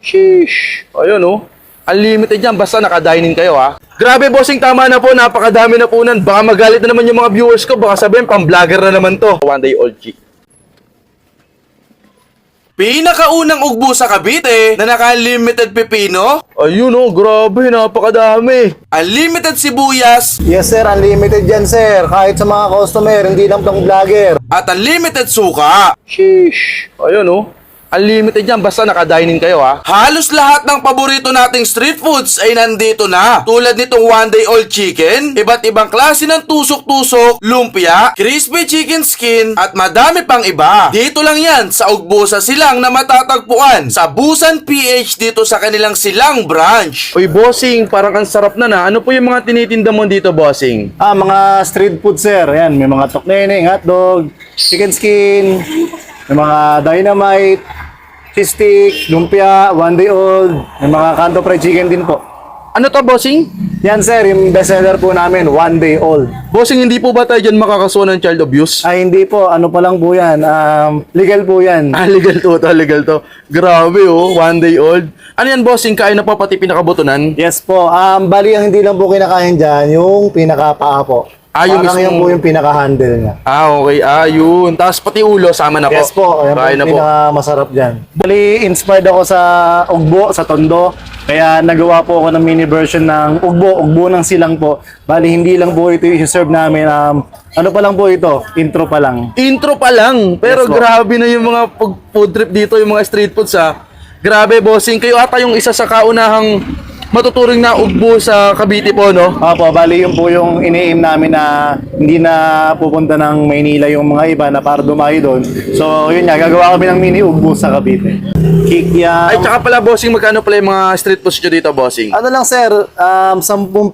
Sheesh. Ayun oh. Unlimited yan, basta naka-dining kayo ha. Grabe bossing, tama na po, napakadami na po nan. Baka magalit na naman yung mga viewers ko, baka sabihin pang-vlogger na naman to. One day old chick. Pinakaunang ugbo sa Cavite na naka-unlimited pepino. Ayun oh, grabe, napakadami. Unlimited sibuyas. Yes sir, unlimited yan sir. Kahit sa mga customer, hindi lang pang vlogger. At unlimited suka. Sheesh. Ayun oh. Unlimited yan, basta naka-dining kayo ha. Halos lahat ng paborito nating street foods ay nandito na. Tulad nitong one day old chicken, iba't ibang klase ng tusok-tusok, lumpia, crispy chicken skin, at madami pang iba. Dito lang yan sa Ugbo sa Silang na matatagpuan sa Busan PH dito sa kanilang Silang branch. Uy bossing, parang ang sarap na. Ano po yung mga tinitinda mo dito bossing? Mga street food sir. Yan, may mga tokneneng, hotdog, chicken skin, may mga dynamite, cheese stick, lumpia, one day old, may mga kanto fried chicken din po. Ano to bossing? Yan sir, yung bestseller po namin, one day old. Bossing, hindi po ba tayo dyan makakasuhan ng child abuse? Ay hindi po, ano pa lang po yan, legal po yan. Legal to. Grabe oh, one day old. Ano yan bossing, kain na po pati pinakabutunan? Yes po, bali ang hindi lang po kinakain dyan, yung pinakapaa po. Yung Parang mismong... yan po yung pinaka-handle niya. Okay, yun. Tapos pati ulo, sama na po. Yes po, ayan po Kain yung na po. pinaka-masarap dyan. Bali, inspired ako sa ugbo, sa tondo. Kaya nagawa po ako ng mini version ng ugbo ng silang po. Bali, hindi lang po ito yung serve namin. Ano pa lang po ito? Intro pa lang. Intro pa lang. Pero Yes po. grabe na yung mga food trip dito, yung mga street foods ha. Grabe bossing, kayo ata yung isa sa kaunahang matuturing na ugbo sa Cavite po, no? Opo, bali yun po yung ini-aim namin na hindi na pupunta ng Maynila yung mga iba na para dumayo doon. So, yun nga, gagawa kami ng mini ugbo sa Cavite. Kikyam. Ay, tsaka pala bossing, magkano pala yung mga street foods nyo dito, bossing? Ano lang sir, 10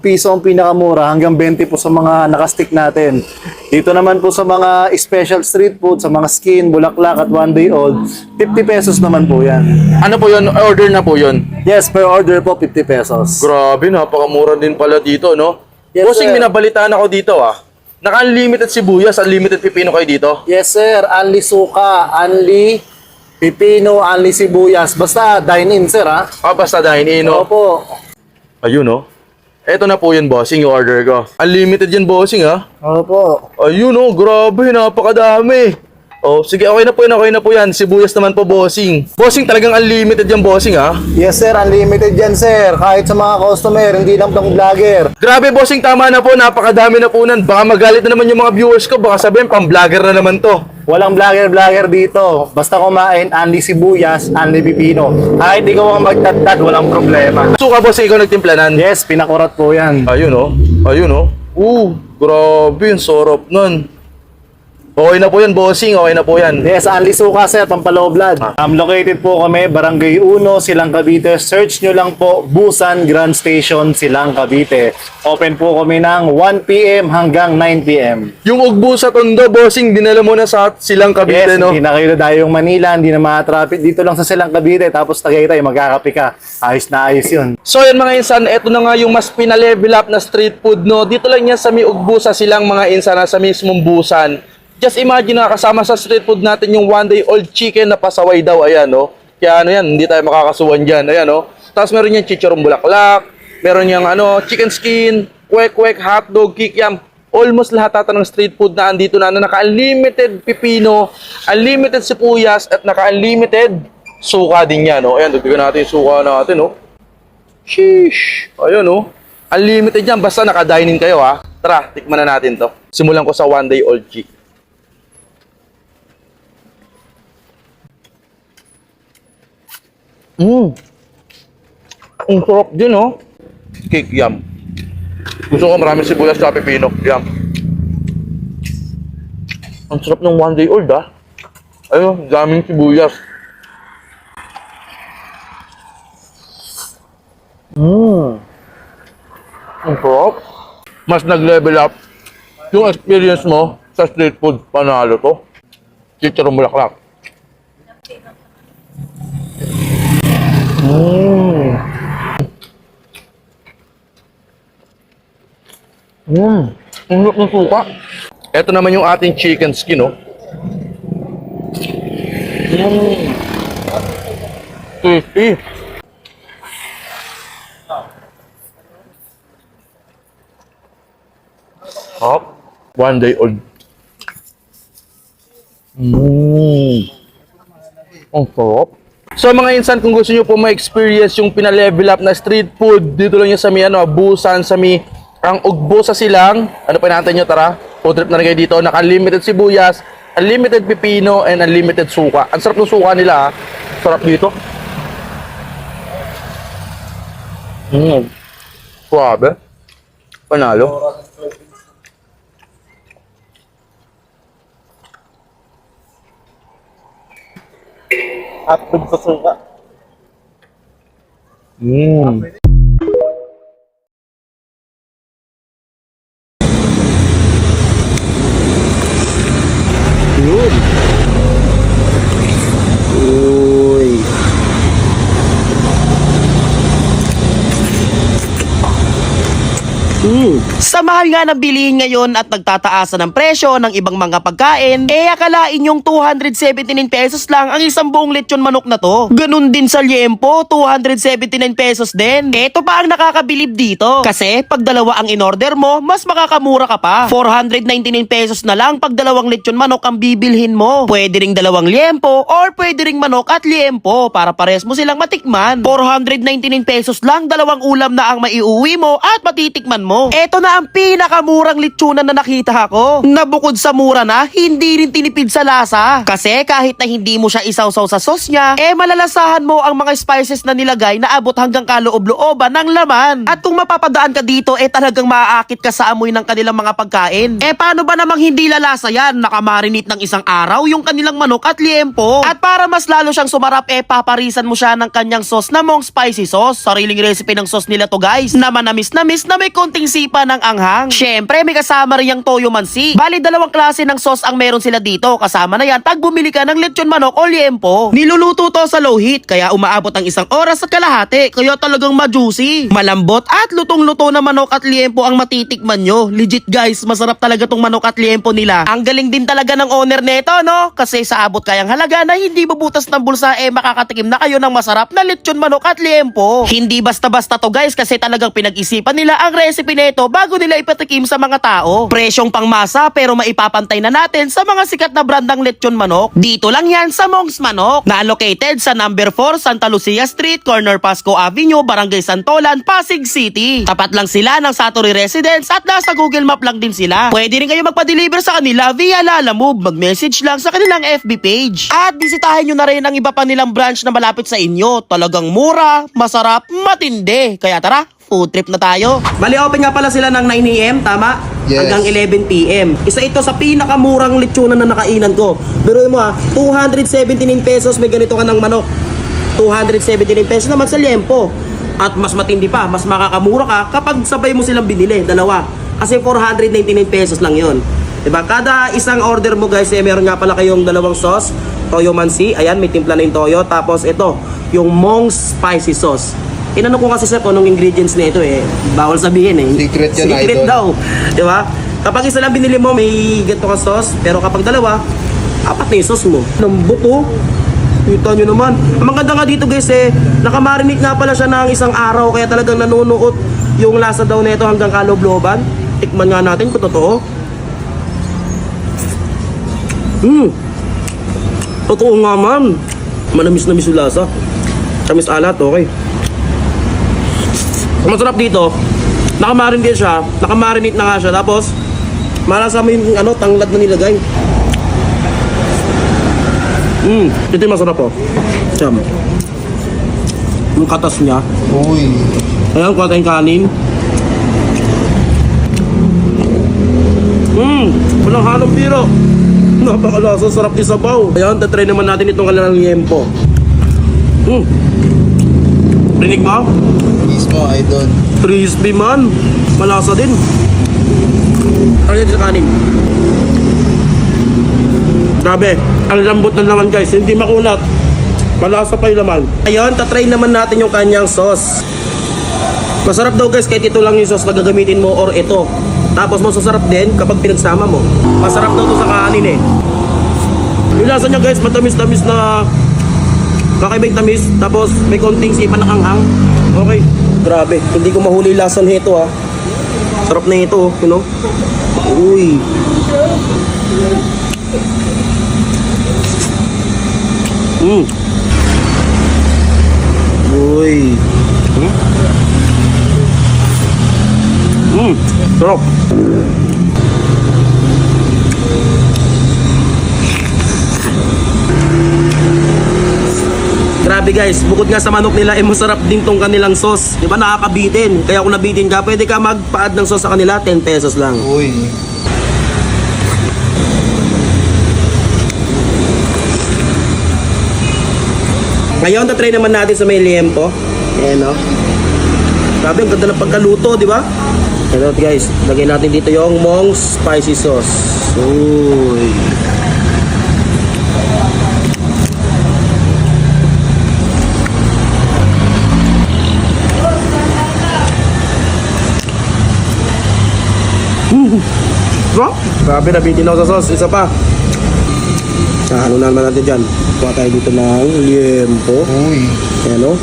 piso ang pinakamura hanggang 20 po sa mga nakastick natin. Dito naman po sa mga special street food, sa mga skin, bulaklak at one day old, 50 pesos naman po yan. Ano po yun? Order na po yun. Yes, per order po 50 pesos. Grabe, napakamura din pala dito, no? Yes, Bossing, sir. minabalitaan ako dito, ah. Naka-unlimited sibuyas, unlimited pipino kayo dito. Yes sir, only suka, only pipino, only sibuyas. Basta dine-in sir ha. Basta dine-in, no? Opo. Ayun, no? Eto na po yun, bossing, yung order ko. Unlimited yan, bossing, ha? Opo. Ayun, no? Grabe, napakadami. Oh, sige, okay na po yan. Sibuyas naman po, bossing. Bossing, talagang unlimited yan, bossing, ha? Yes sir, unlimited yan sir. Kahit sa mga customer, hindi lang pang vlogger. Grabe, bossing, tama na po. Napakadami na po nan. Baka magalit na naman yung mga viewers ko. Baka sabihin, pang-vlogger na naman to. Walang vlogger dito. Basta kumain, only sibuyas, only pipino. Kahit ikaw ang magtagtad, walang problema. Suka, bossing, ikaw nagtimplanan. Yes, pinakurat po yan. Ayun, oh. Ayun, oh. Grabe, ang sarap nun. Okay na po yan, bossing. Okay na po yan. Yes, only suka sir, pampaloblad. Located po kami, Barangay 1, Silang Cavite. Search nyo lang po, Busan Grand Station, Silang Cavite. Open po kami ng 1 p.m. hanggang 9 p.m. Yung ugbo sa Tondo, bossing, dinala mo na sa Silang Cavite, Yes, no? hindi na kayo dayong Manila, hindi na ma-traffic. Dito lang sa Silang Cavite, tapos Tagaytay, magkakape ka. Ayos na ayos yun. So yan mga insan, eto na nga yung mas pinalevel up na street food, no? Dito lang yan sa may ugbo sa Silang mga insan, sa mismong Busan. Just imagine na kasama sa street food natin yung one day old chicken na pasaway daw, ayan, no? Kaya ano yan, hindi tayo makakasuhan dyan, ayan, no? Tapos meron yung chicharong bulaklak, meron yung chicken skin, kwek-kwek, hotdog, kikiam. Almost lahat ata ng street food na andito na naka-unlimited pipino, unlimited sibuyas, at naka-unlimited suka din yan, no? Ayan, dugtugan natin yung suka natin, no? Sheesh! Ayan, no? Unlimited yan, basta naka-dining kayo, ha? Tara, tikman na natin to. Simulan ko sa one day old chick. Ang sarap din, oh. Cake, yum. Gusto ko maraming sibuyas sa pipino. Yum. Ang sarap ng one day old, ah. Ayun, daming sibuyas. Ang sarap. Mas nag-level up yung experience mo sa street food. Panalo to. Chicharong bulaklak. Ang sarap ng suka. Ito naman yung ating chicken skin, oh. Crispy. 1 day old. Ang sarap. So mga insan, kung gusto nyo po ma-experience yung pina-level up na street food, dito lang yung sa may Busan, sa may ang Ugbo sa Silang. Ano pa natin nyo, tara? Food trip na rin kayo dito. Naka-unlimited sibuyas, unlimited pipino, and unlimited suka. Ang sarap ng suka nila, ha? Sarap dito. Suabe. Panalo. Hotdog sa suka. Yun. Uy. Sa mahal nga ng bilihin ngayon at nagtataasan ng presyo ng ibang mga pagkain, akalain yung 279 pesos lang ang isang buong lechon manok na to. Ganun din sa liempo, 279 pesos din. Eto pa ang nakakabilib dito. Kasi pag dalawa ang in-order mo, mas makakamura ka pa. 499 pesos na lang pag dalawang lechon manok ang bibilhin mo. Pwede ring dalawang liempo or pwede ring manok at liempo para pares mo silang matikman. 499 pesos lang, dalawang ulam na ang maiuwi mo at matitikman mo. Eto na ang pinakamurang lechonan na nakita ko. Na bukod sa mura na, hindi rin tinipid sa lasa. Kasi kahit na hindi mo siya isawsaw sa sauce niya, malalasahan mo ang mga spices na nilagay na abot hanggang kaloob-looban ng laman. At kung mapapadaan ka dito, talagang maaakit ka sa amoy ng kanilang mga pagkain. Paano ba namang hindi lalasa yan? Nakamarinate ng isang araw yung kanilang manok at liempo. At para mas lalo siyang sumarap, paparisan mo siya ng kanyang sauce na mong spicy sauce. Sariling recipe ng sauce nila to, guys. Na manamis-namis na may konting sipa ng anghang. Syempre, may kasama rin yung toyo mansi. Bali, dalawang klase ng sauce ang meron sila dito. Kasama na yan, pag bumili ka ng lechon manok o liempo. Niluluto to sa low heat, kaya umaabot ang 1 oras at kalahati. Kaya talagang ma-juicy. Malambot at lutong-luto na manok at liempo ang matitikman nyo. Legit, guys, masarap talaga tong manok at liempo nila. Ang galing din talaga ng owner neto, no? Kasi sa abot kayang halaga na hindi bubutas ng bulsa, makakatikim na kayo ng masarap na lechon manok at liempo. Hindi basta-basta to, guys, kasi talagang pinag-isipan nila ang recipe neto bago nila ipatikim sa mga tao. Presyong pangmasa pero maipapantay na natin sa mga sikat na brandang lechon manok. Dito lang yan sa Mongs Manok, na located sa number 4 Santa Lucia Street, corner Pasco Avenue, Barangay Santolan, Pasig City. Tapat lang sila ng Satori Residence at nasa Google Map lang din sila. Pwede rin kayo magpa-deliver sa kanila via Lalamove. Mag-message lang sa kanilang FB page. At bisitahin nyo na rin ang iba pa nilang branch na malapit sa inyo. Talagang mura, masarap, matindi. Kaya tara, food trip na tayo. Bali, open nga pala sila ng 9 AM, tama? Yes. Hanggang 11 PM. Isa ito sa pinakamurang lechonan na nakainan ko. Pero mo 279 pesos may ganito ka ng manok. 279 pesos naman sa liempo. At mas matindi pa, mas makakamura ka kapag sabay mo silang binili, dalawa. Kasi 499 pesos lang yon. Diba? Kada isang order mo, guys, meron nga pala kayong dalawang sauce. Toyo mansi, ayan, may timpla na yung toyo. Tapos ito, yung Mongs spicy sauce. Tinanong ko kasi sa kung anong ingredients na ito bawal sabihin Secret yan, Secret idol. daw. Di ba? Kapag isa lang binili mo, may ganito ka sauce. Pero kapag dalawa, 4 na yung sauce mo. Lambot oh. Kita nyo naman. Ang maganda nga dito, guys, nakamarinate nga pala siya ng 1 araw. Kaya talagang nanunuot yung lasa daw nito hanggang kaloob-looban. Tikman nga natin kung totoo. Totoo nga man. Manamis-namis yung lasa. Tamis alat, okay. Ang masarap dito, nakamarinate siya, nakamarinate na nga siya, tapos malasa mo yung tanglad na nilagay. Ito yung masarap Siyam. Yung katas niya. Uy. Ayan, kuha tayong kanin. Walang halong biro. Napakalasa, sarap ni sabaw. Ayan, tatry naman natin itong kanilang liempo. Rinig mo? Mismo, idol. Crispy man. Malasa din. Ano yun sa kanin? Grabe. Ang lambot na naman, guys. Hindi makulat. Malasa pa yung laman. Ayun, tatry naman natin yung kanyang sauce. Masarap daw, guys, kahit ito lang yung sauce na gagamitin mo or ito. Tapos masasarap din kapag pinagsama mo. Masarap daw to sa kanin Yung lasa niya, guys, matamis-tamis na kakaibang tamis. Tapos may konting sipa ng anghang. Okay. Grabe. Hindi ko mahuli lasa nito Sarap na ito, you know? Uy. Uy. Sarap. Grabe guys, bukod nga sa manok nila, masarap din tong kanilang sauce. Di ba nakakabitin? Kaya kung nabitin ka, pwede ka magpaad ng sauce sa kanila, 10 pesos lang. Uy. Ngayon, tatry naman natin sa may liempo. Ayan o. Grabe, ang ganda ng pagkaluto, di ba? Ito guys, lagay natin dito yung Mong's spicy sauce. Uy. Bro, grabe, nabitin ako sa sauce. Isa pa. Ano na naman natin dyan. Kuha tayo dito ng liempo. Uy. Ayan o.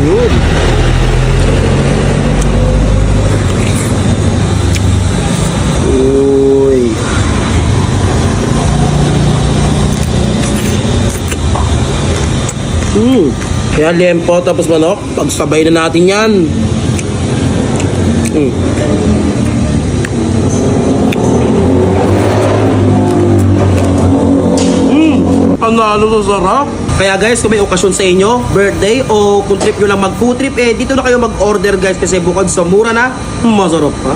Yun. Uy. Kaya liempo tapos manok, pagsabay na natin yan. Panalo sa sarap. Kaya guys, kung may okasyon sa inyo, birthday o kung trip nyo lang mag food trip, dito na kayo mag-order guys kasi bukod sa mura na, masarap pa.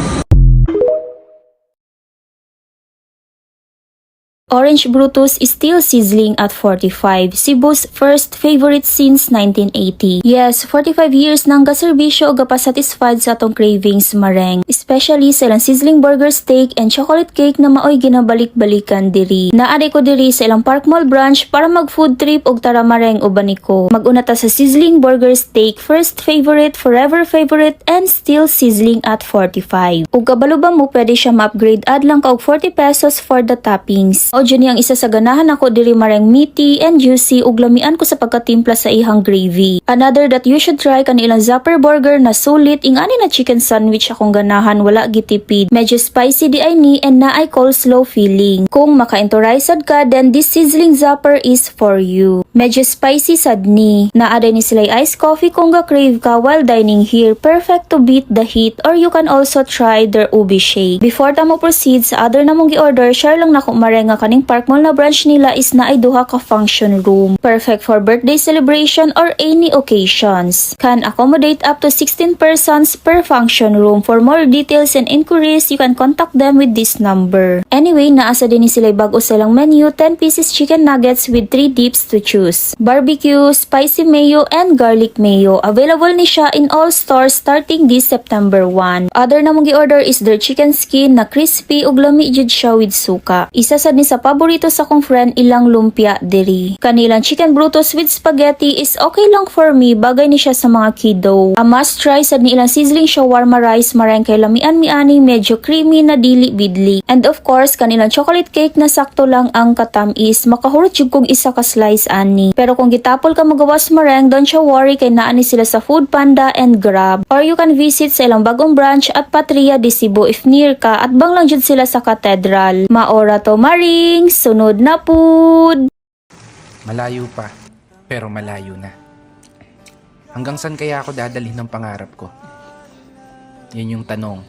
Orange Brutus is still sizzling at 45, Cebu's first favorite since 1980. Yes, 45 years nang gaserbisyo o gapasatisfied sa atong cravings mareng. Especially sa ilang sizzling burger steak and chocolate cake na maoy ginabalik-balikan diri. Naari ko diri sa ilang Park Mall branch para mag food trip og tara mareng uban ko. Mag-una ta sa sizzling burger steak, first favorite, forever favorite, and still sizzling at 45. Ug kabalo ba mo pwede siya ma-upgrade ad lang ka og 40 pesos for the toppings. O dyan ang isa sa ganahan ako diri marang meaty and juicy ug lamian ko sa pagkatimpla sa ihang gravy. Another that you should try kanilang Zapper burger na sulit ingani na chicken sandwich akong ganahan wala gitipid. Medyo spicy di ay ni and na ay coleslaw feeling. Kung maka-entorized ka then this sizzling Zapper is for you. Medyo spicy sad ni. Naaday ni sila iced coffee kung ga-crave ka while dining here. Perfect to beat the heat or you can also try their ubi shake. Before ta mo proceed sa other na mong gi-order, share lang nako marenga kaning Park Mall na branch nila is na ay duha ka function room. Perfect for birthday celebration or any occasions. Can accommodate up to 16 persons per function room. For more details and inquiries, you can contact them with this number. Anyway, naasa din ni sila bago silang menu, 10 pieces chicken nuggets with 3 dips to choose. Barbecue, spicy mayo, and garlic mayo. Available ni siya in all stores starting this September 1. Other na mong gi-order is their chicken skin na crispy ug lami jud siya with suka. Isa sad ni sa paborito sa kong friend ilang lumpia diri. Kanilang chicken brutus with spaghetti is okay lang for me, bagay ni siya sa mga kiddo. A must try sad ni ilang sizzling shawarma rice marang kay lamian-miani medyo creamy na dili bidli. And of course, kanilang chocolate cake na sakto lang ang katamis, makahurot jud kog isa ka slice ani. Pero kung gitapol ka magawas marang, don't siya worry kay naani sila sa Food Panda and Grab. Or you can visit sa ilang bagong branch at Patria de Cebu if near ka at bang lang jud sila sa Cathedral. Maora to maring, sunod na pud. Malayo pa, pero malayo na. Hanggang saan kaya ako dadalhin ng pangarap ko? Yan yung tanong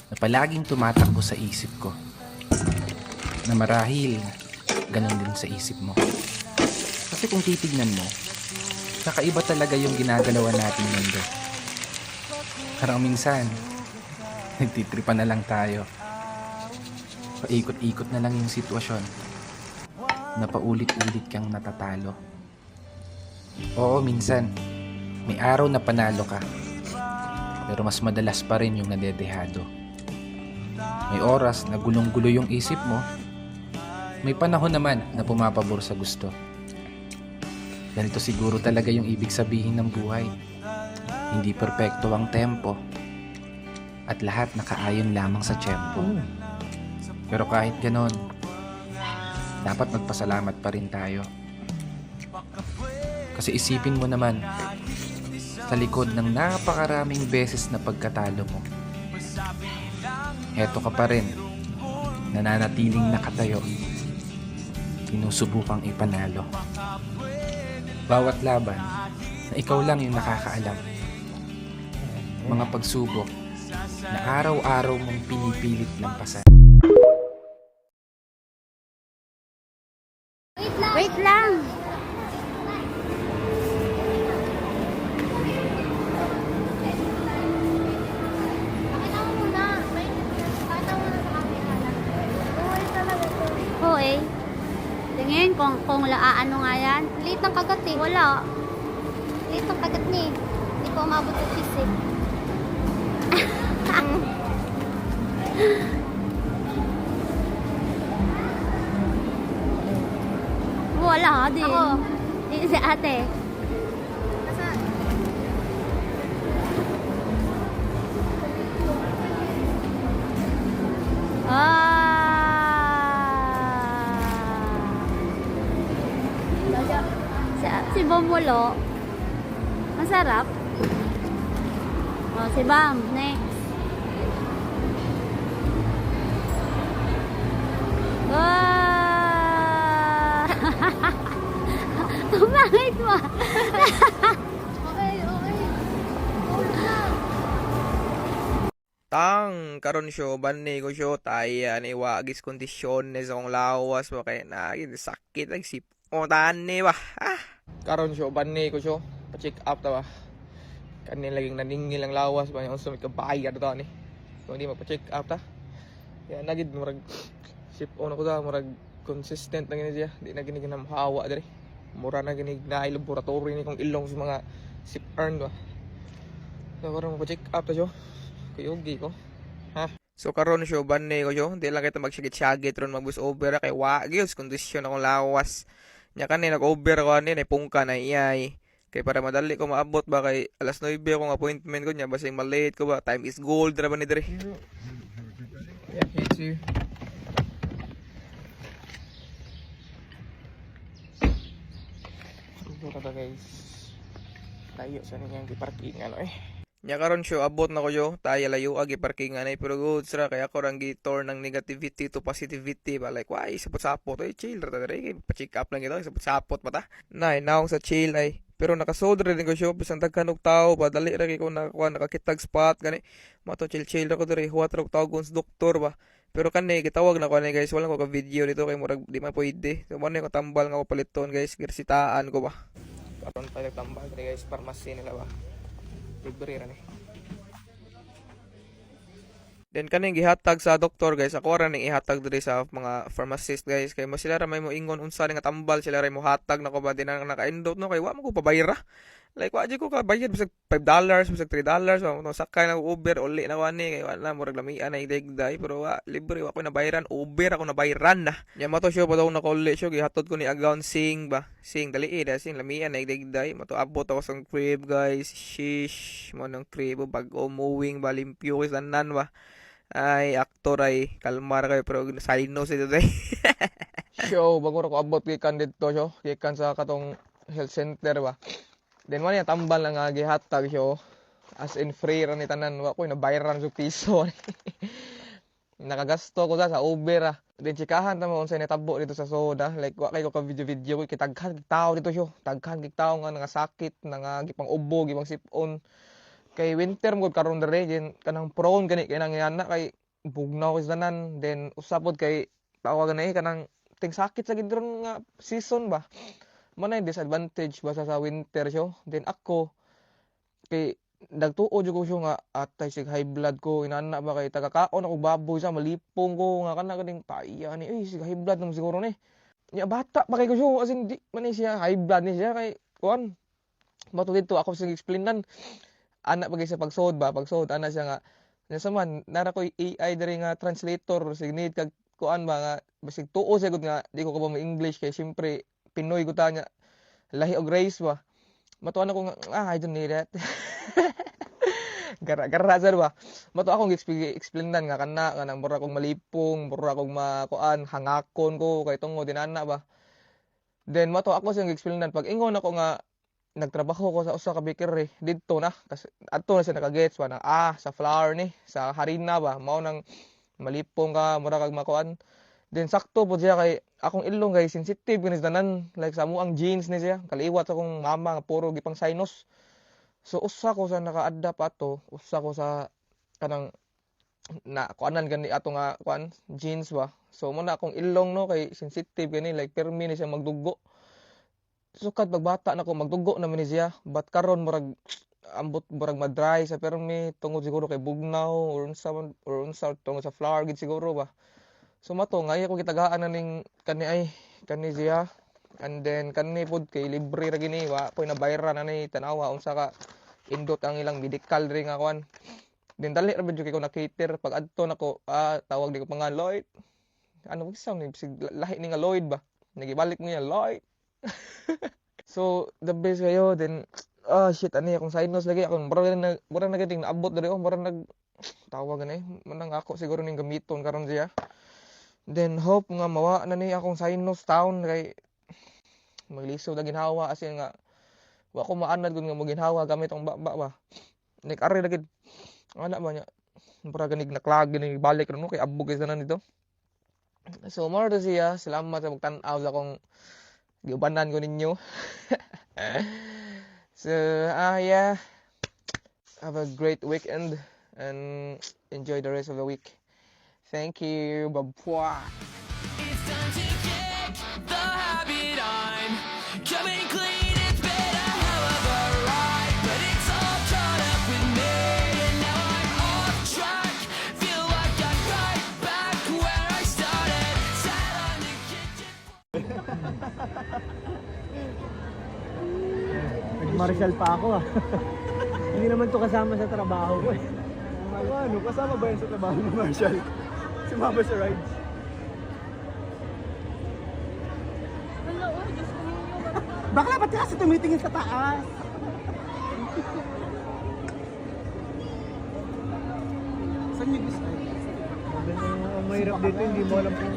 na palaging tumatakbo sa isip ko. Na marahil, ganun din sa isip mo. Kasi kung titignan mo, kakaiba talaga yung ginagalawan natin mundo. Parang minsan, nagtitripan na lang tayo. Paikot-ikot na lang yung sitwasyon. Na paulit-ulit kang natatalo. Oo, minsan, may araw na panalo ka. Pero mas madalas pa rin yung nadedehado. May oras na gulong-gulo yung isip mo. May panahon naman na pumapabor sa gusto. Ganito siguro talaga yung ibig sabihin ng buhay. Hindi perpekto ang tempo. At lahat nakaayon lamang sa tiyempo. Pero kahit ganon, dapat magpasalamat pa rin tayo. Kasi isipin mo naman, sa likod ng napakaraming beses na pagkatalo mo, heto ka pa rin, nananatiling nakatayo, sinusubukang ipanalo. Bawat laban na ikaw lang yung nakakaalam. Mga pagsubok na araw-araw mong pinipilit lampasan. Wait lang. Oo eh. Tingin kung ano nga yan. Liit ng kagat eh. Wala. Liit ng kagat niya eh. Hindi ko umabot sa cheese eh. Wala din. Ako. Si ate. Nasaan? Si Bomulo. Masarap. Oh, si Bam. Next. Wow! Bakit mo? Okay. Tang karon syo banne ko syo taya ni wagis kondisyones akong lawas ba kay na sakit ang sip o tani ba karon syo banne ko syo pa-check up ta ba kanin laging naningil ang lawas ba yung sumit ka bayad to ni kung di magpa-check up ta ya nagid murag sip on ko ta murag consistent na gini siya di na gini ginamhawa diri mura na gini na laboratory ni kung ilong sa mga sip earn ba so karon magpa-check up ta syo kuyugi ko ha so karon syo banne ko syo di lang kita magsagit-sagit ron magbus over kay wa gyud kondisyon akong lawas nya kanina nag-over ko ani na pungka na iyay kay para madali ko maabot ba kay alas 9 akong appointment ko nya basing malate ko ba time is gold ra ba ni dire yeah hits you so kada guys tayo sa ninyang giparkingan nya karon syo abot na ko yo tayo layo agi parkingan ay pero good sira kaya ako rang gitor ng negativity to positivity ba like why sapot-sapot ay chill ra ta dere pa-check up lang ito sapot-sapot mata nay naong sa chill ay pero nakasod rin ko syo bisan daghan og tawo ba dali ra kay ko nakakitag spot gani mato chill ra ko dere huwat ra og tawo sa doktor ba pero kani gitawag na ko ni guys wala ko ka video dito kay murag di man pwede so mo ko tambal nga ko paliton guys girsitaan ko ba karon pa tambal dere guys pharmacy nila ba libre ra ni. Then kaning gihatag sa doktor guys, ako ra ning ihatag diri sa mga pharmacist guys kay mo sila ra may mo ingon unsa nga tambal sila ra mo hatag nako ba din ang naka-endot no kay wa mo ko pabayra. Like wa ko ka bayad bisag $5, bisag $3 no sakay na Uber uli na wani kay wala mo reglamian na idegday pero wa libre wa ko nabayaran Uber ako nabayaran na. Nya mato syo pa daw na uli syo gihatod ko ni agawn sing ba. Sing dali sing lamian na idegday mato abot ako sa crib guys. Shish mo nang crib bag umuwing ba limpyo ko sanan ba. Ay aktor ay kalmar kayo pero salino si today. Show bago ko abot gikan dito syo gikan sa katong health center ba. Then man tambal lang nga gihatag syo as in free ra ni tanan wa ko nabayaran sa piso. Nakagasto ko sa Uber Then chikahan ta mo unsay natabo dito sa soda like wa kay ko ka video ko kitaghan gig tao dito syo. Daghan gig tao nga nangasakit nga gipang ubo gipang sipon. Kay winter mo karon dere din kanang prone gani kay nang yana kay bugnaw is tanan then usapod kay tawagan na kanang ting sakit sa gidron nga season ba. Mo na disadvantage basta sa winter syo. Then ako kay nagtuo jud ko siya nga atay sig high blood ko inana ba kay tagakaon ako baboy sa malipong ko nga kana kaning paiya ni sig high blood nang siguro ni. Nya bata pa kay ko siya as in di man ni siya high blood ni siya kay kuan. Mato dito ako sig explainan anak pagay sa pagsod ba pagsod ana siya nga nasa man nara ko AI diri nga translator sig need kag kuan ba nga basig tuo sa gud nga di ko ka ba mo English kay syempre Pinoy ko ta nya lahi og race ba matuan ako nga I don't need that. Gara sir ba mato akong explainan nga kana mura akong malipong mura akong makuan hangakon ko kay tungod dinana ba Then mato ako siyang explainan pag ingon ako nga nagtrabaho ko sa usa ka bakery didto na kasi adto na siya nakagets ba na sa flour ni sa harina ba mao nang malipong ka mura kag makuan. Then sakto po siya kay akong ilong kay sensitive kini tanan like sa amuang genes ni siya kaliwat sa akong mama nga puro gipang sinus. So usa ko sa naka-adapt ato, usa ko sa kanang na kuanan gani ato nga kuan genes ba. So mo na akong ilong no kay sensitive gani like permi ni siya magdugo. Sukad pagbata na ko magdugo naman ni siya but karon murag ambot murag ma-dry sa permi tungod siguro kay bugnaw or unsa tungod sa flour gid siguro ba. So mato nga ako gitagaan na ning kani siya. And then kani pod kay libre ra gini wa koy nabayran na ni tanawa unsa ka indot ang ilang medical ring nga kuan. Then dali ra medyo kay ko na-cater pag adto nako tawag di ko pa nga Lloyd. Ano ba sound ni lahi ni nga Lloyd ba. Nagibalik niya Lloyd. So the best kayo then shit ani akong sinus lagi akong mura na gating naabot diri mura nag tawag gani manang ako siguro ning gamiton karon siya. Then hope nga mawa na ni akong sinus town kay maglisod na ginhawa as in nga wa ko maanad kun nga mo ginhawa gamit ang baba ba. Nik ari lagi ana ba nya para ganig naklag gini balik ron kay abog is na nito. So more to siya salamat sa pagtan-aw sa akong giubanan ko ninyo. So yeah, have a great weekend and enjoy the rest of the week. Thank you. Bye-bye. It's time to kick the habit on. Coming clean, it's been a hell of a ride, but it's all caught up with me, and now I'm off track. Feel like I'm right back where I started. Sat on the kitchen. Nag-martial pa ako Hindi naman to kasama sa trabaho ko Ano, kasama ba yan sa trabaho ni Marshall? Sumama sa rides. Bakla, ba't kasi tumitingin sa taas? Saan yung gusto? Ang mahirap dito, hindi mo alam kung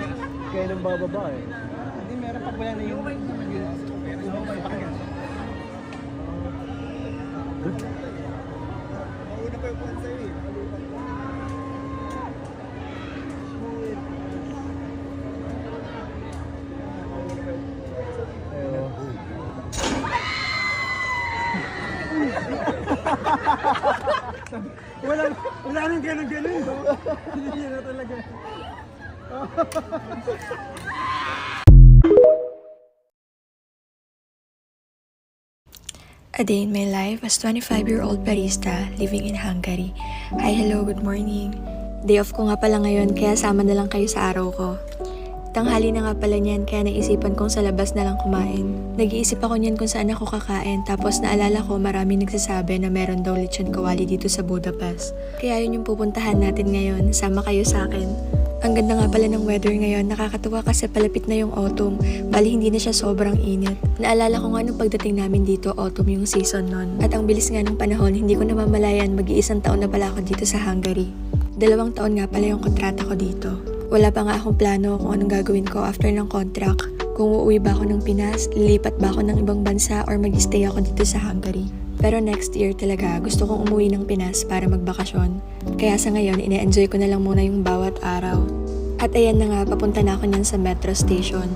kailan bababa Hindi, meron pa pala na yung mauna pa yung puwan sa'yo wala nang ganun-ganun hindi na talaga A day in my life as 25-year-old barista living in Hungary. Hi, hello, good morning. Day off ko nga pala ngayon kaya sama na lang kayo sa araw ko. Tanghali na nga pala niyan kaya naisipan kong sa labas na lang kumain. Nag-iisip ako niyan kung saan ako kakain tapos naalala ko marami nagsasabi na meron daw lechon kawali dito sa Budapest. Kaya yun yung pupuntahan natin ngayon, sama kayo sa akin. Ang ganda nga pala ng weather ngayon, nakakatuwa kasi palapit na yung autumn, bali hindi na siya sobrang init. Naalala ko nga nung pagdating namin dito, autumn yung season nun. At ang bilis nga ng panahon, hindi ko namamalayan mag-iisang taon na pala ako dito sa Hungary. 2 taon nga pala yung kontrata ko dito. Wala pa nga akong plano kung anong gagawin ko after ng contract. Kung uuwi ba ako ng Pinas, lilipat ba ako ng ibang bansa or mag-stay ako dito sa Hungary. Pero next year talaga, gusto kong umuwi ng Pinas para magbakasyon. Kaya sa ngayon, ine-enjoy ko na lang muna yung bawat araw. At ayan na nga, papunta na ako niyan sa metro station.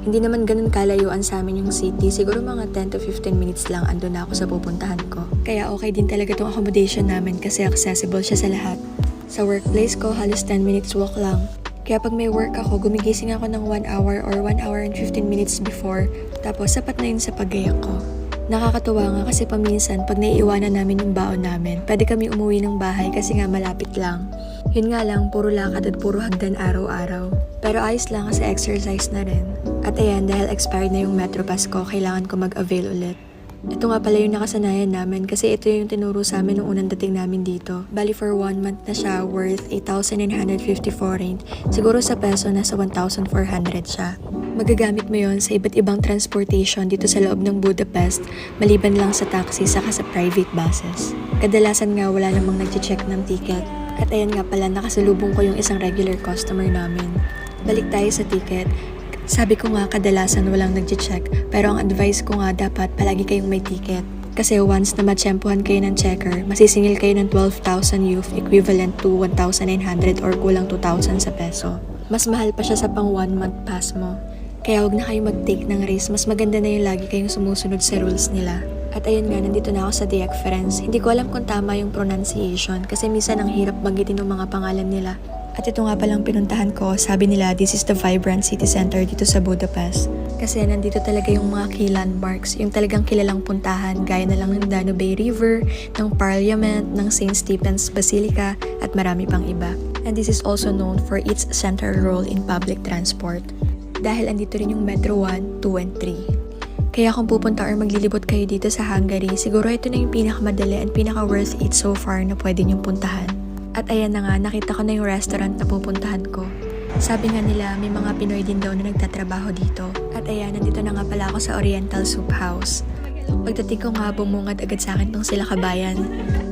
Hindi naman ganun kalayuan sa amin yung city. Siguro mga 10 to 15 minutes lang andun na ako sa pupuntahan ko. Kaya okay din talaga tong accommodation namin kasi accessible siya sa lahat. Sa workplace ko, halos 10 minutes walk lang. Kaya pag may work ako, gumigising ako ng 1 hour or 1 hour and 15 minutes before. Tapos sapat na yun sa pagayak ko. Nakakatuwa nga kasi paminsan pag naiiwanan namin yung baon namin, pwede kami umuwi ng bahay kasi nga malapit lang. Yun nga lang, puro lakad at puro hagdan araw-araw. Pero ayos lang kasi exercise na rin. At ayan, dahil expired na yung Metro Pass ko, kailangan ko mag-avail ulit. Ito nga pala yung nakasanayan namin kasi ito yung tinuro sa amin nung unang dating namin dito. Bali for 1 month na siya, worth 8,954 rand. Siguro sa peso nasa 1,400 siya. Magagamit mo yon sa iba't ibang transportation dito sa loob ng Budapest, maliban lang sa taxi saka sa private buses. Kadalasan nga wala namang nag-check ng ticket. At ayan nga pala, nakasalubong ko yung isang regular customer namin. Balik tayo sa ticket. Sabi ko nga kadalasan walang nagche-check, pero ang advice ko nga dapat palagi kayong may ticket. Kasi once na matsyempohan kayo ng checker, masisingil kayo ng 12,000 youth equivalent to 1,900 or kulang 2,000 sa peso. Mas mahal pa siya sa pang 1 month pass mo. Kaya huwag na kayo mag-take ng risk, mas maganda na yung lagi kayong sumusunod sa rules nila. At ayun nga, nandito na ako sa DX Friends. Hindi ko alam kung tama yung pronunciation kasi minsan ang hirap banggitin ng mga pangalan nila. At ito nga palang pinuntahan ko, sabi nila this is the vibrant city center dito sa Budapest. Kasi nandito talaga yung mga key landmarks, yung talagang kilalang puntahan gaya na lang ng Danube River, ng Parliament, ng St. Stephen's Basilica at marami pang iba. And this is also known for its central role in public transport. Dahil andito rin yung Metro 1, 2, and 3. Kaya kung pupunta or maglilibot kayo dito sa Hungary, siguro ito na yung pinakamadali and pinaka-worth it so far na pwede niyong puntahan. At ayan na nga, nakita ko na yung restaurant na pupuntahan ko. Sabi nga nila, may mga Pinoy din daw na nagtatrabaho dito. At ayan, nandito na nga pala ako sa Oriental Soup House. Pagdating ko nga, bumungad agad sa akin tong sila kabayan.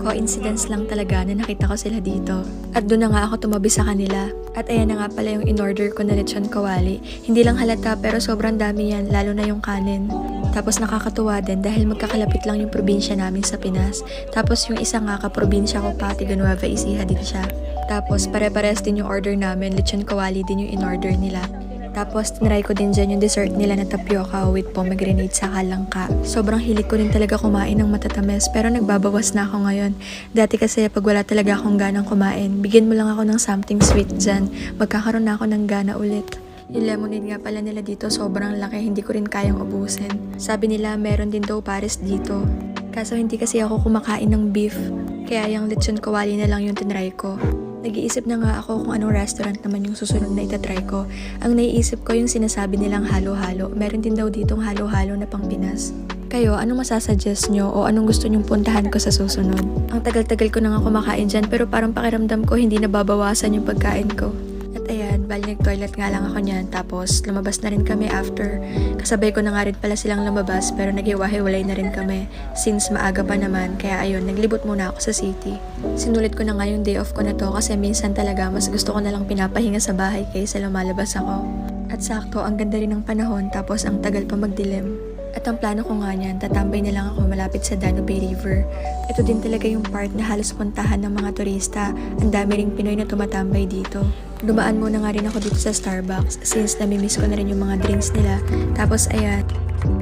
Coincidence lang talaga na nakita ko sila dito. At doon na nga ako tumabi sa kanila. At ayan na nga pala yung in-order ko na lechon kawali. Hindi lang halata pero sobrang dami yan, lalo na yung kanin. Tapos nakakatuwa din dahil magkakalapit lang yung probinsya namin sa Pinas. Tapos yung isa nga kaprobinsya ko pa, taga Nueva Ecija din siya. Tapos pare-pares din yung order namin, lechon kawali din yung in-order nila. Tapos tinry ko din dyan yung dessert nila na tapioca with pomegranate sa kalangka. Sobrang hilig ko rin talaga kumain ng matatamis pero nagbabawas na ako ngayon. Dati kasi pag wala talaga akong ganang kumain, bigyan mo lang ako ng something sweet dyan. Magkakaroon na ako ng gana ulit. Yung lemonade nga pala nila dito sobrang laki, hindi ko rin kayang ubusin. Sabi nila meron din daw pares dito. Kaso hindi kasi ako kumakain ng beef, kaya yung lechon kawali na lang yung tinry ko. Nag-iisip na nga ako kung anong restaurant naman yung susunod na itatry ko. Ang naiisip ko yung sinasabi nilang halo-halo. Meron din daw ditong halo-halo na pang Pinas. Kayo, anong masasuggest nyo o anong gusto nyong puntahan ko sa susunod? Ang tagal-tagal ko na nga kumakain dyan pero parang pakiramdam ko hindi nababawasan yung pagkain ko. At ayan, bali nag-toilet nga lang ako niyan tapos lumabas na rin kami after. Kasabay ko na nga rin pala silang lumabas pero naghiwa-hiwalay na rin kami since maaga pa naman kaya ayun, naglibot muna ako sa city. Sinulit ko na nga yung day off ko na to kasi minsan talaga mas gusto ko na lang pinapahinga sa bahay kaysa lumalabas ako. At sakto, ang ganda rin ng panahon tapos ang tagal pa magdilim. At ang plano ko nga niyan, tatambay na lang ako malapit sa Danube River. Ito din talaga yung part na halos puntahan ng mga turista. Ang dami ring Pinoy na tumatambay dito. Dumaan muna nga rin ako dito sa Starbucks since namimiss ko na rin yung mga drinks nila. Tapos ayan,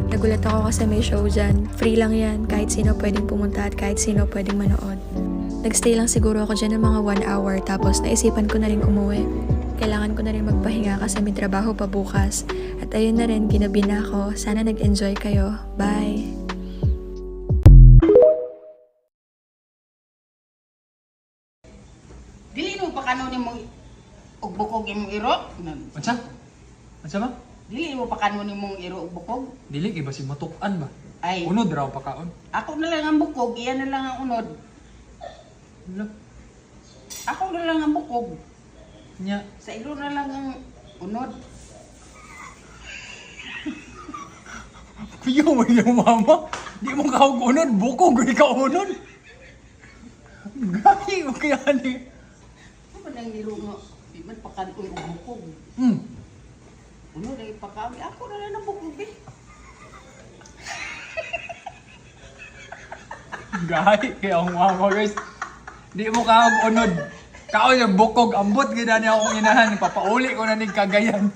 nagulat ako kasi may show dyan. Free lang yan, kahit sino pwedeng pumunta at kahit sino pwedeng manood. Nagstay lang siguro ako dyan ng mga 1 hour tapos naisipan ko na rin umuwi. Kailangan ko na rin magpahinga kasi may trabaho pa bukas. At ayun na rin, ginabi na ako. Sana nag-enjoy kayo. Bye! Dili mo pa kanunin mong ugbukog imong iro? Ansa? Ansa ba? Dili mo pa kanunin mong iro ugbukog? Dili kay basi matukan ba? Ay, Unod raw pa kaon. ako na lang ang bukog, iyan na lang ang unod. Wala. Ako na lang ang bukog. Nya. Sa ilo na lang ang unod. Kuya mo yung mama. Di mo kaog unod, bukog ikaw unod. Gani mo kaya ni. Ano ba nang iro nga? Di man pa kanunin ang bukog. Unod ay pakawi. Ako na lang ang bukog eh. Gani kaya ang mama guys. Di mo kaog unod. Kao yung bukog, ambot gina niya akong inahan. Papauli ko na ni kagayan.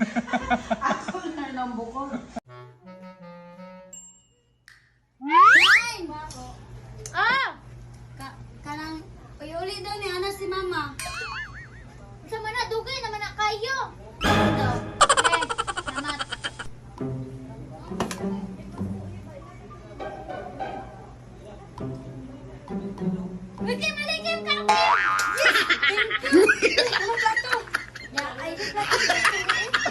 Ako na lang ang bukog. Ay! Ah! Kanang, uli daw ni Ana si Mama. Sa mana, dugay naman na kayo. Ito. Okay, salamat. Wikim, alikim ka! Yes! Thank you! Ano ba ito? Yeah, ay, di ba ito?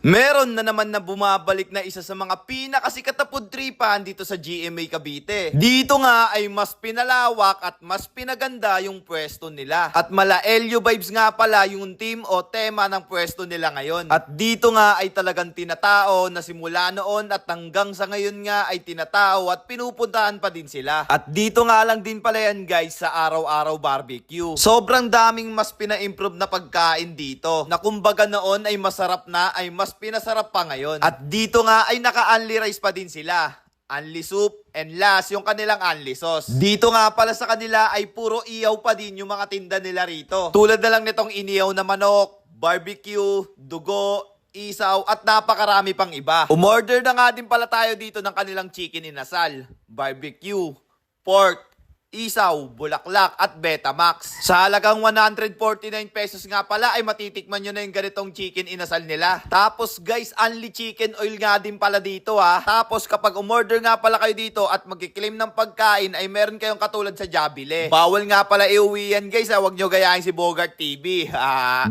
Meron na naman na bumabalik na isa sa mga pinakasikat na food tripan dito sa GMA Cavite. Dito nga ay mas pinalawak at mas pinaganda yung pwesto nila. At mala Elio vibes nga pala yung team o tema ng pwesto nila ngayon. At dito nga ay talagang tinatao na simula noon at hanggang sa ngayon nga ay tinatao at pinupuntahan pa din sila. At dito nga lang din pala yan guys sa Araw-Araw Barbecue. Sobrang daming mas pina-improve na pagkain dito. Na kumbaga noon ay masarap na ay mas pinasarap pa ngayon. At dito nga ay naka-unli rice pa din sila. Unli soup, and last, yung kanilang unli sauce. Dito nga pala sa kanila ay puro iyaw pa din yung mga tinda nila rito. Tulad na lang nitong iniyaw na manok, barbecue, dugo, isaw, at napakarami pang iba. Umorder na nga din pala tayo dito ng kanilang chicken inasal, barbecue, pork, isaw, bulaklak, at Betamax. Sa halagang 149 pesos nga pala ay matitikman nyo na yung ganitong chicken inasal nila. Tapos guys, only chicken oil nga din pala dito ha. Tapos kapag umorder nga pala kayo dito at magkiklaim ng pagkain ay meron kayong katulad sa Jabile. Bawal nga pala iuwi yan guys ha. Huwag nyo gayahin si Bogart TV.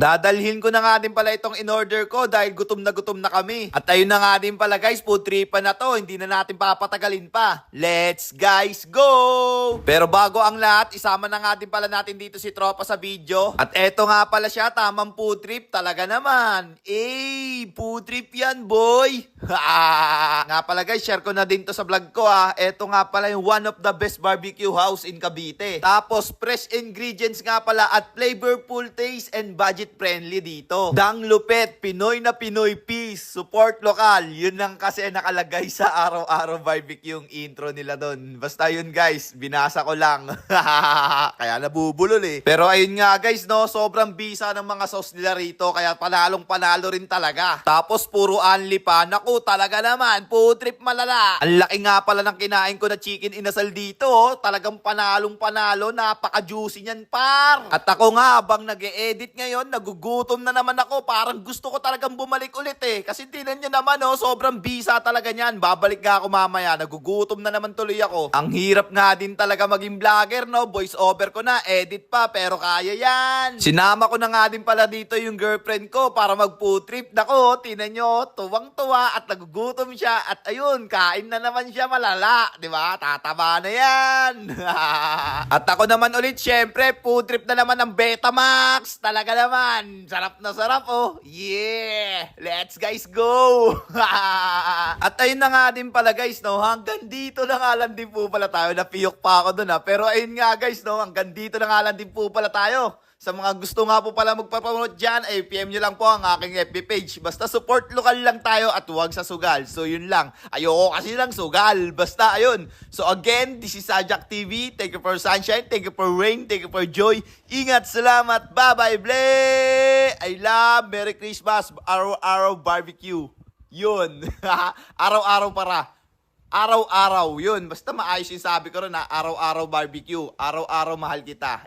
Dadalhin ko na nga din pala itong in-order ko dahil gutom na kami. At ayun na nga din pala guys, food tripan na to. Hindi na natin papatagalin pa. Let's guys go! Pero bago ang lahat, isama na nga din pala natin dito si Tropa sa video. At eto nga pala siya, tamang food trip talaga naman. Food trip yan boy! Nga pala guys, share ko na din to sa vlog ko ha. Eto nga pala yung one of the best barbecue house in Cavite. Tapos fresh ingredients nga pala at flavorful taste and budget friendly dito. Dang lupet, Pinoy na Pinoy peace, support lokal. Yun lang kasi nakalagay sa Araw-Araw Barbecue yung intro nila doon. Basta yun guys, binasa ko lang. Kaya nabubulol eh. Pero ayun nga guys, no, sobrang bisa ng mga sauce nila rito. Kaya panalong panalo rin talaga. Tapos puro unli pa. Naku, talaga naman. Food trip malala. Ang laki nga pala ng kinain ko na chicken inasal dito. Oh. Talagang panalong panalo. Napaka-juicy niyan par. At ako nga, habang nag-e-edit ngayon, nagugutom na naman ako. Parang gusto ko talagang bumalik ulit eh. Kasi tinan nyo naman, oh, sobrang bisa talaga niyan. Babalik nga ako mamaya. Nagugutom na naman tuloy ako. Ang hirap nga din talaga maging vlogger, no? Voice over ko na, edit pa, pero kaya yan. Sinama ko na nga din pala dito yung girlfriend ko para mag-food trip. Nako, tinan nyo, tuwang-tuwa at nagugutom siya. At ayun, kain na naman siya malala. Diba? Tataba na yan. At ako naman ulit, syempre, food trip na naman ng Betamax. Talaga naman. Sarap na sarap, oh. Yeah! Let's guys go! At ayun na nga din pala guys, no? Hanggang dito na nga lang din po pala tayo. Napiyok pa ako dun ha. Pero ayun nga guys, no? Hanggang dito na nga lang din po pala tayo. Sa mga gusto nga po pala magpapromote dyan, ay PM nyo lang po ang aking FB page. Basta support lokal lang tayo at huwag sa sugal. So yun lang. Ayoko kasi lang sugal. Basta ayun. So again, this is Sajak TV. Thank you for sunshine. Thank you for rain. Thank you for joy. Ingat, salamat. Bye-bye, Blay! I love Merry Christmas. Araw-Araw Barbecue. Yun. Araw-araw para. Araw-araw, yun. Basta maayos yung sabi ko rin na Araw-Araw Barbecue. Araw-araw mahal kita.